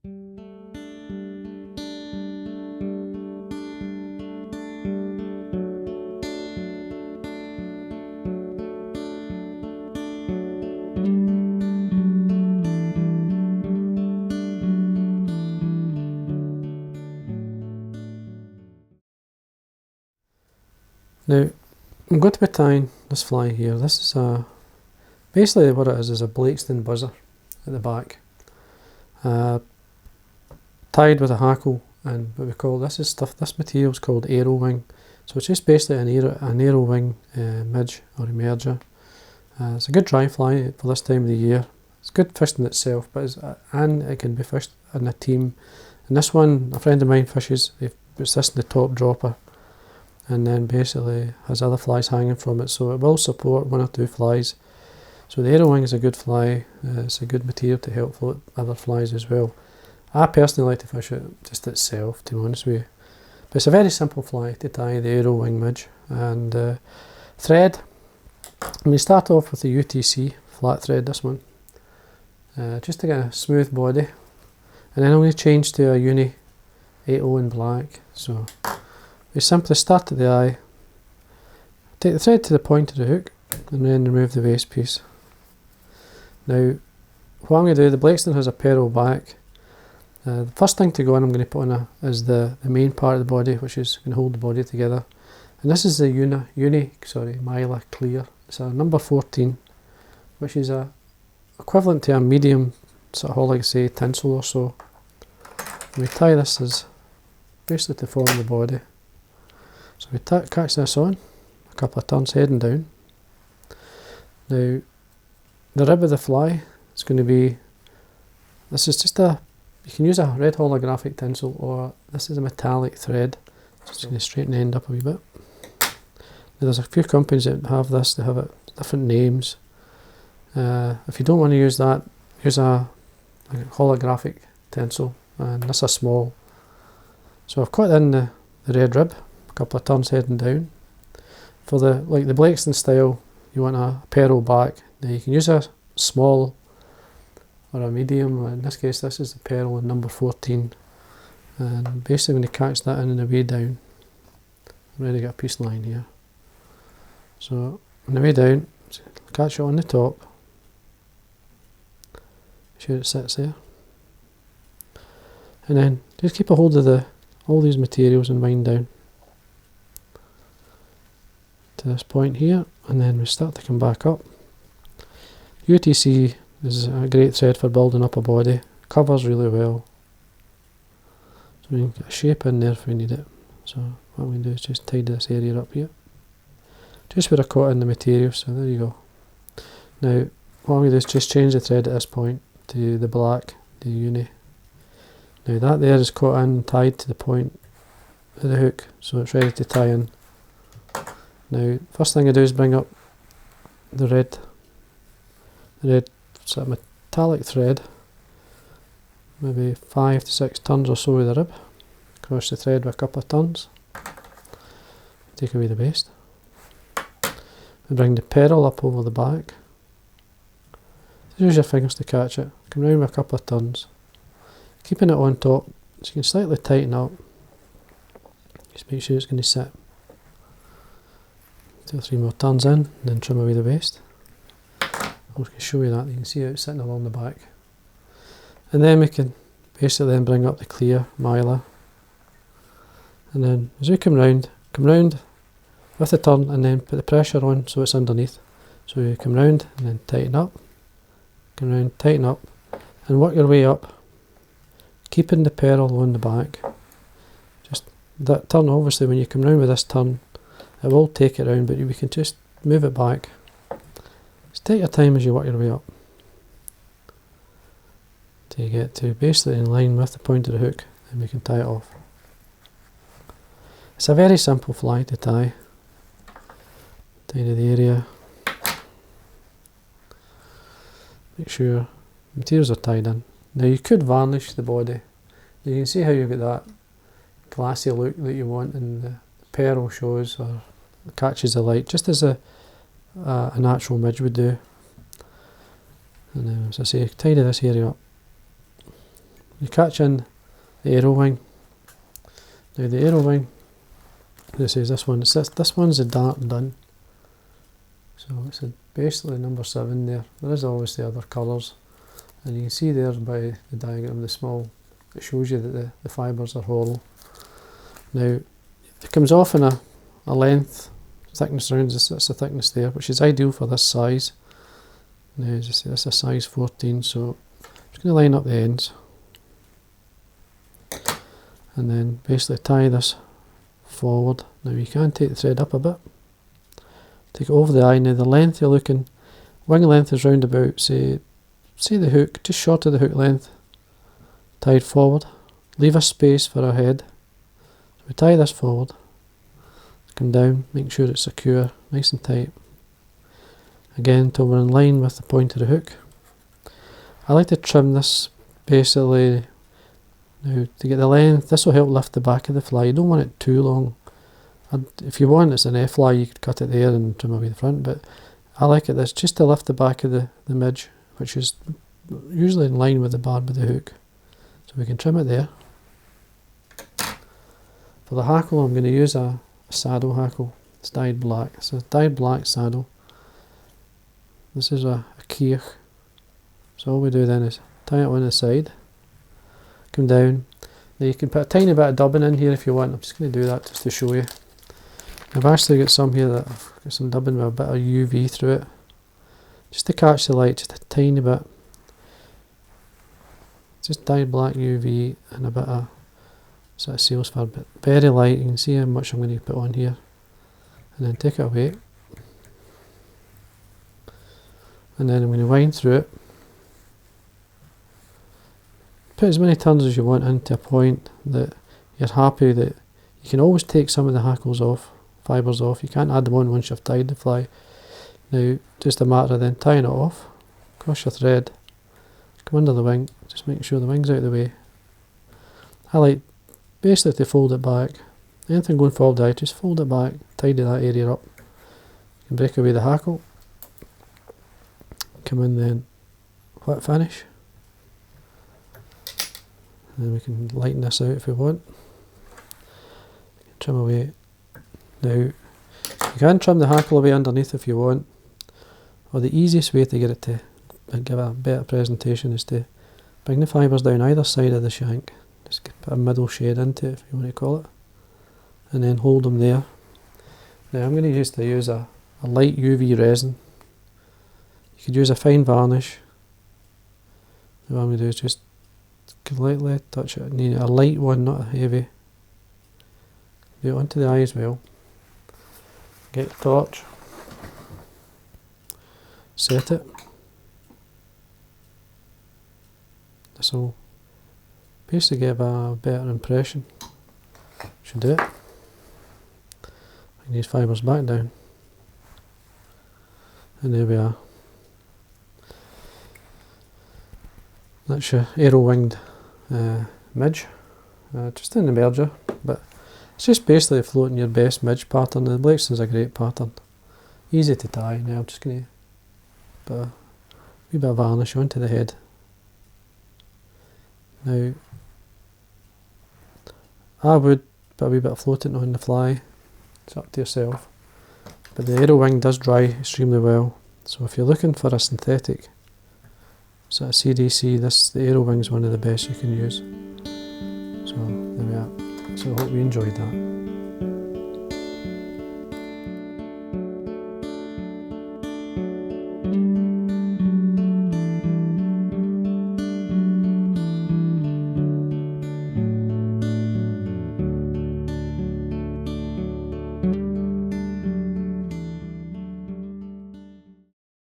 Now, I'm going to be tying this fly here. This is basically what it is a Blakeston buzzer at the back, tied with a hackle, and what we call this material is called Aero wing. So it's just basically an Aero wing midge or emerger. It's a good dry fly for this time of the year. It's good fishing itself, but and it can be fished in a team. And this one, a friend of mine fishes. He puts this in the top dropper, and then basically has other flies hanging from it, so it will support one or two flies. So the Aero wing is a good fly. It's a good material to help float other flies as well. I personally like to fish it just itself, to be honest with you. But it's a very simple fly to tie, the Aero wing midge. And thread, I'm going to start off with the UTC flat thread, this one, just to get a smooth body. And then I'm going to change to a Uni 80 in black. So we simply start at the eye, take the thread to the point of the hook, and then remove the waste piece. Now, what I'm going to do, the Blakeston has a Pearl back. The first thing to go on, I'm going to put on is the main part of the body, which is going to hold the body together. And this is the Uni-Mylar Clear. It's a number 14, which is equivalent to a medium sort of, like say, tinsel or so. And we tie this as basically to form the body. So we catch this on, a couple of turns heading down. Now, the rib of the fly is going to be, this is just you can use a red holographic tinsel, or this is a metallic thread. So it's going to straighten the end up a wee bit. Now, there's a few companies that have this, they have different names. If you don't want to use that, use a holographic tinsel, and this is small. So I've cut in the red rib, a couple of turns heading down. For the Blakeston style, you want a Pearl back. Now you can use a small or a medium. In this case, this is the Pearl in number 14. And basically when you catch that in and the way down, I've already got a piece line here. So on the way down, catch it on the top. Make sure it sits there. And then just keep a hold of all these materials and wind down to this point here, and then we start to come back up. UTC is a great thread for building up a body, covers really well, so we can get a shape in there if we need it. So what we can do is just tidy this area up here, just where I caught in the material, so there you go. Now what I'm going to do is just change the thread at this point to the black, the Uni. Now that there is caught in, tied to the point of the hook, so it's ready to tie in. Now, first thing I do is bring up the red sort of metallic thread, maybe 5 to 6 turns or so with the rib, across the thread with a couple of turns, take away the waste. We bring the Pearl up over the back, use your fingers to catch it, come round with a couple of turns, keeping it on top so you can slightly tighten up, just make sure it's going to sit. 2 or 3 more turns in, and then trim away the waste. I can show you that, you can see how it's sitting along the back. And then we can basically then bring up the clear mylar. And then as we come round with the turn, and then put the pressure on so it's underneath. So you come round and then tighten up, come round, tighten up, and work your way up, keeping the Pearl on the back. Just that turn, obviously when you come round with this turn, it will take it round, but we can just move it back. Just take your time as you work your way up till you get to basically in line with the point of the hook, and we can tie it off. It's a very simple fly to tie. Tidy the area. Make sure the materials are tied in. Now you could varnish the body. You can see how you get that glassy look that you want in the Pearl shows or catches the light, just as a natural midge would do. And then, as I say, tidy this area up. you catch in the Aero wing. Now the Aero wing, this is this one. This one's a dart done. So it's basically number 7 there. There is obviously other colours, and you can see there by the diagram, the small, it shows you that the fibres are hollow. Now it comes off in a length, thickness around this, that's the thickness there, which is ideal for this size. Now as you see, this is a size 14, so I'm just going to line up the ends and then basically tie this forward. Now you can take the thread up a bit, take it over the eye. Now the length you're looking, wing length is round about, say the hook, just short of the hook length, tied forward. Leave a space for our head. So we tie this forward, come down, make sure it's secure, nice and tight. Again until we're in line with the point of the hook. I like to trim this basically now to get the length. This will help lift the back of the fly. You don't want it too long. If you want it's an F-fly, you could cut it there and trim away the front, but I like it this just to lift the back of the midge, which is usually in line with the barb of the hook. So we can trim it there. For the hackle I'm going to use a saddle hackle. It's dyed black. It's a dyed black saddle. This is a keech. So all we do then is tie it on the side, come down. Now you can put a tiny bit of dubbing in here if you want. I'm just going to do that just to show you. I've actually got some here that I've got some dubbing with a bit of UV through it, just to catch the light, just a tiny bit. Just dyed black UV and a bit of sort of seals fur, but very light. You can see how much I'm going to put on here, and then take it away, and then I'm going to wind through it. Put as many turns as you want into a point that you're happy that you can always take some of the hackles off, fibres off. You can't add them on once you've tied the fly. Now just a matter of then tying it off, cross your thread, come under the wing, just making sure the wing's out of the way. I like basically to fold it back. Anything going forward out, just fold it back, tidy that area up. You can break away the hackle, come in then, whip finish. And we can lighten this out if we want. Trim away. Now, you can trim the hackle away underneath if you want, or the easiest way to get it to give a better presentation is to bring the fibres down either side of the shank. Just put a middle shade into it if you want to call it, and then hold them there. Now I'm going to use a light UV resin. You could use a fine varnish. What I'm going to do is just lightly touch it. Need a light one, not a heavy. Do it onto the eye as well. Get the torch, set it. This will basically give a better impression. Should do it. Bring these fibres back down, and there we are. That's your Aero winged midge, just in the merger, but it's just basically floating your best midge pattern. The Blakeston's a great pattern, easy to tie. Now I'm just going to put a wee bit of varnish onto the head. Now I would put a wee bit of floating on the fly, it's up to yourself, but the Aero wing does dry extremely well, so if you're looking for a synthetic sort of CDC, the Aero wing is one of the best you can use. So there we are. So I hope you enjoyed that.